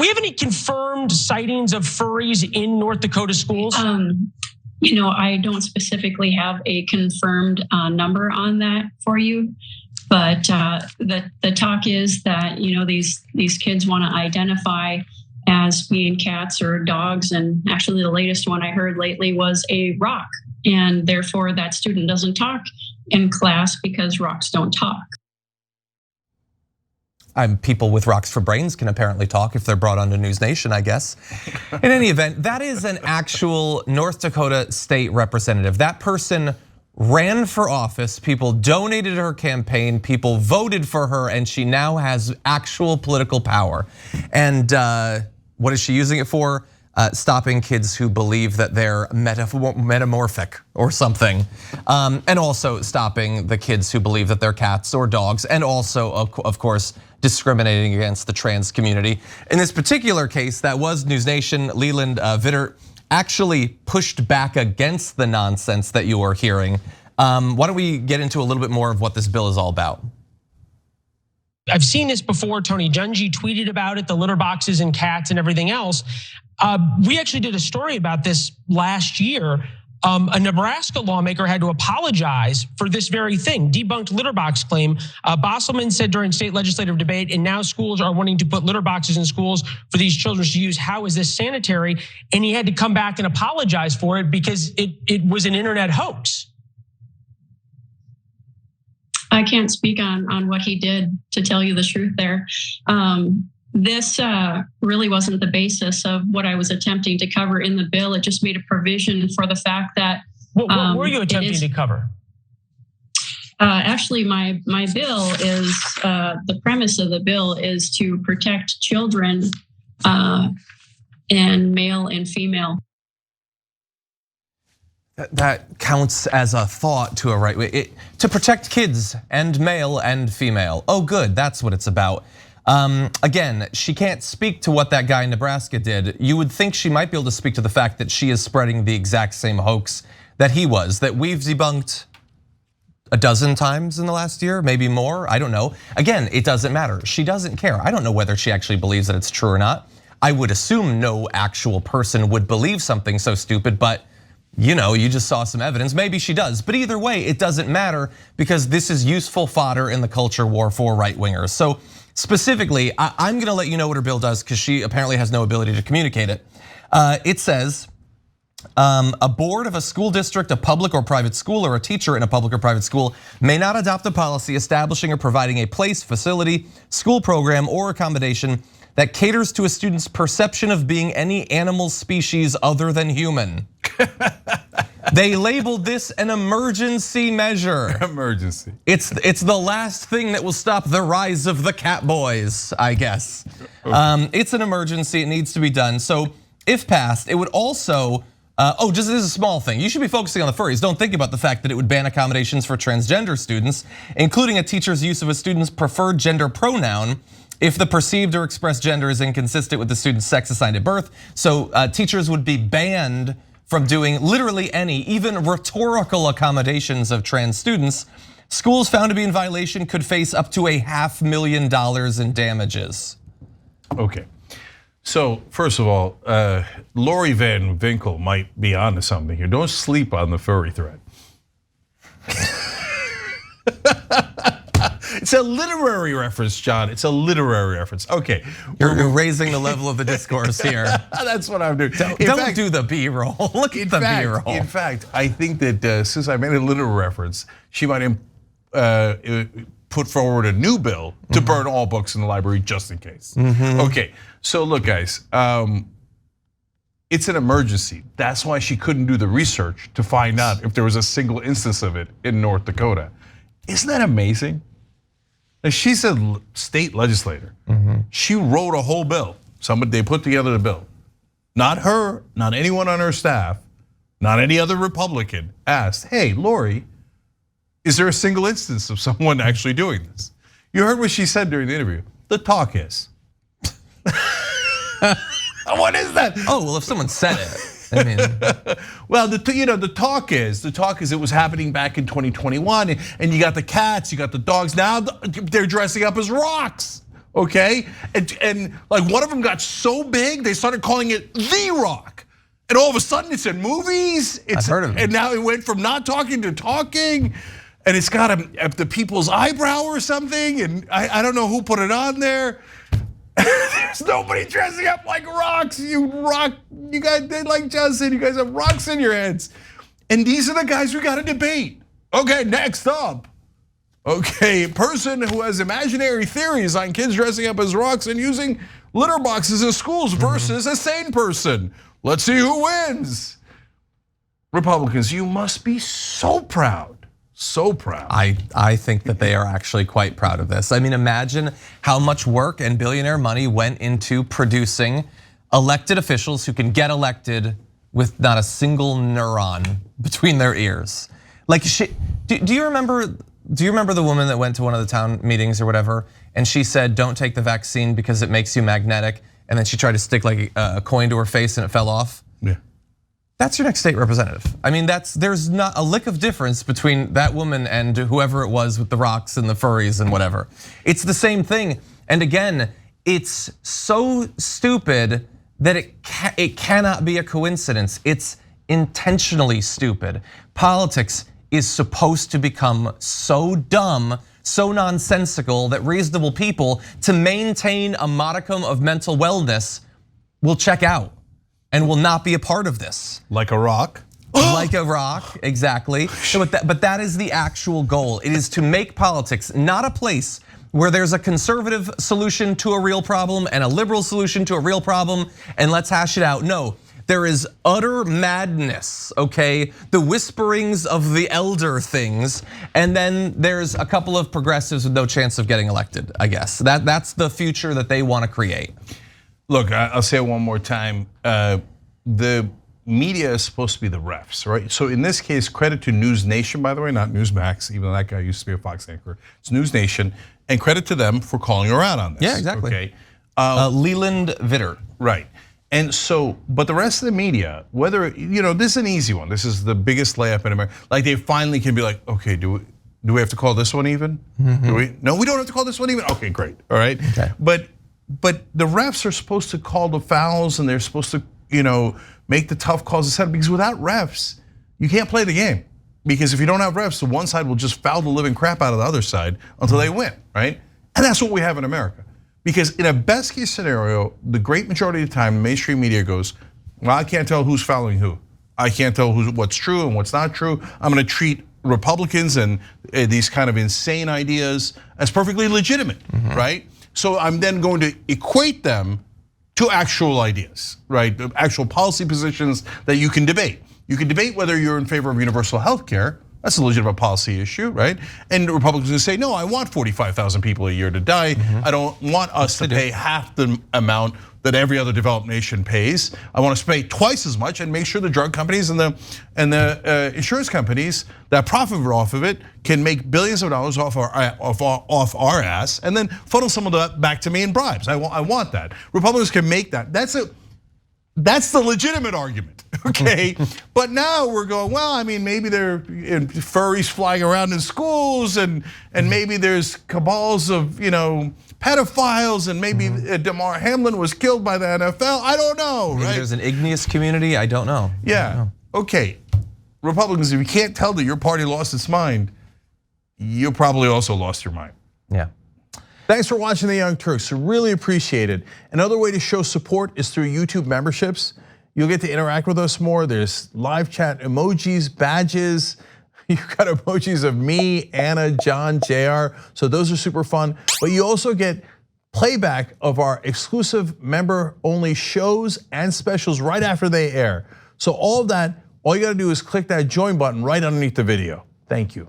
we have any confirmed sightings of furries in North Dakota schools? I don't specifically have a confirmed number on that for you, but the talk is that these kids want to identify as being cats or dogs, and actually the latest one I heard lately was a rock, and therefore that student doesn't talk in class because rocks don't talk. People with rocks for brains can apparently talk if they're brought onto NewsNation, I guess. In any event, that is an actual North Dakota state representative. That person ran for office, people donated her campaign, people voted for her, and she now has actual political power. And what is she using it for? Stopping kids who believe that they're metamorphic or something. And also stopping the kids who believe that they're cats or dogs, and also, of course, discriminating against the trans community. In this particular case, that was NewsNation. Leland Vittert actually pushed back against the nonsense that you are hearing. Why don't we get into a little bit more of what this bill is all about? I've seen this before. Tony Dungy tweeted about it, the litter boxes and cats and everything else. We actually did a story about this last year. A Nebraska lawmaker had to apologize for this very thing, debunked litter box claim. Bosselman said during state legislative debate, and now schools are wanting to put litter boxes in schools for these children to use. How is this sanitary? And he had to come back and apologize for it because it was an internet hoax. I can't speak on what he did, to tell you the truth there. This really wasn't the basis of what I was attempting to cover in the bill. It just made a provision for the fact that. What were you attempting to cover? Actually, my bill is, the premise of the bill is to protect children and male and female. That counts as a thought to a right way. To protect kids and male and female. Oh good, that's what it's about. Again, she can't speak to what that guy in Nebraska did. You would think she might be able to speak to the fact that she is spreading the exact same hoax that he was, that we've debunked a dozen times in the last year, maybe more, I don't know. Again, it doesn't matter, she doesn't care. I don't know whether she actually believes that it's true or not. I would assume no actual person would believe something so stupid, but you just saw some evidence, maybe she does. But either way, it doesn't matter because this is useful fodder in the culture war for right-wingers. So specifically, I'm gonna let you know what her bill does because she apparently has no ability to communicate it. It says, a board of a school district, a public or private school, or a teacher in a public or private school may not adopt a policy establishing or providing a place, facility, school program, or accommodation that caters to a student's perception of being any animal species other than human. They labeled this an emergency measure. Emergency. It's the last thing that will stop the rise of the cat boys, I guess. Okay. It's an emergency, it needs to be done. So if passed, it would also, just this is a small thing. You should be focusing on the furries. Don't think about the fact that it would ban accommodations for transgender students, including a teacher's use of a student's preferred gender pronoun if the perceived or expressed gender is inconsistent with the student's sex assigned at birth. So teachers would be banned from doing literally any, even rhetorical accommodations of trans students. Schools found to be in violation could face up to $500,000 in damages. Okay, so first of all, Lori VanWinkle might be onto something here. Don't sleep on the furry thread. It's a literary reference, John. It's a literary reference. Okay. You're raising the level of the discourse here. That's what I'm doing. Don't do the B-roll. Look at the B-roll. In fact, I think that since I made a literal reference, she might put forward a new bill to burn all books in the library just in case. Okay, so look guys, it's an emergency. That's why she couldn't do the research to find out if there was a single instance of it in North Dakota. Isn't that amazing? She's a state legislator. She wrote a whole bill. They put together the bill. Not her, not anyone on her staff, not any other Republican asked, hey, Lori, is there a single instance of someone actually doing this? You heard what she said during the interview. The talk is. What is that? Oh, well, if someone said it. I mean, well, the talk is it was happening back in 2021, and you got the cats, you got the dogs. Now they're dressing up as rocks. okay? And like one of them got so big, they started calling it The Rock. And all of a sudden it's in movies. I've heard of it. And now it went from not talking to talking. And it's got the people's eyebrow or something. And I don't know who put it on there. There's nobody dressing up like rocks. You guys did like Justin, you guys have rocks in your heads. And these are the guys we gotta debate. Okay, next up. Okay, a person who has imaginary theories on kids dressing up as rocks and using litter boxes in schools versus a sane person. Let's see who wins. Republicans, you must be so proud. So proud. I think that they are actually quite proud of this. I mean, imagine how much work and billionaire money went into producing elected officials who can get elected with not a single neuron between their ears. Like, do you remember the woman that went to one of the town meetings or whatever, and she said, "Don't take the vaccine because it makes you magnetic," and then she tried to stick like a coin to her face and it fell off? Yeah. That's your next state representative. I mean, there's not a lick of difference between that woman and whoever it was with the rocks and the furries and whatever. It's the same thing. And again, it's so stupid that it cannot be a coincidence. It's intentionally stupid. Politics is supposed to become so dumb, so nonsensical that reasonable people, to maintain a modicum of mental wellness, will check out and will not be a part of this. Like a rock? Like a rock, exactly. But that is the actual goal. It is to make politics not a place where there's a conservative solution to a real problem and a liberal solution to a real problem, and let's hash it out. No, there is utter madness, okay? The whisperings of the elder things, and then there's a couple of progressives with no chance of getting elected, I guess. That's the future that they want to create. Look, I'll say it one more time. The media is supposed to be the refs, right? So in this case, credit to NewsNation, by the way, not Newsmax, even though that guy used to be a Fox anchor. It's NewsNation, and credit to them for calling her out on this. Yeah, exactly. Okay. Leland Vittert. Right. And so, but the rest of the media, whether, this is an easy one. This is the biggest layup in America. Like they finally can be like, okay, do we have to call this one even? Do we? No, we don't have to call this one even. Okay, great. All right. Okay. But the refs are supposed to call the fouls and they're supposed to, make the tough calls, etc. Because without refs, you can't play the game. Because if you don't have refs, the one side will just foul the living crap out of the other side until they win, right? And that's what we have in America. Because in a best case scenario, the great majority of the time, mainstream media goes, well, I can't tell who's fouling who. I can't tell what's true and what's not true. I'm gonna treat Republicans and these kind of insane ideas as perfectly legitimate, right? So I'm then going to equate them to actual ideas, right? The actual policy positions that you can debate. You can debate whether you're in favor of universal health care. That's a legitimate policy issue, right? And the Republicans will say, no, I want 45,000 people a year to die. I don't want us to pay half the amount that every other developed nation pays. I want us to pay twice as much and make sure the drug companies and the insurance companies that profit off of it can make billions of dollars off our ass and then funnel some of that back to me in bribes. I want that. Republicans can make that. That's the legitimate argument, okay? But now we're going, well, I mean, maybe there are furries flying around in schools and maybe there's cabals of, pedophiles and maybe Damar Hamlin was killed by the NFL. I don't know, maybe right? There's an igneous community, I don't know. Yeah, okay. Republicans, if you can't tell that your party lost its mind, you probably also lost your mind. Yeah. Thanks for watching The Young Turks, really appreciate it. Another way to show support is through YouTube memberships. You'll get to interact with us more. There's live chat emojis, badges. You've got emojis of me, Anna, John, JR, so those are super fun. But you also get playback of our exclusive member-only shows and specials right after they air. So all of that, all you gotta do is click that join button right underneath the video. Thank you.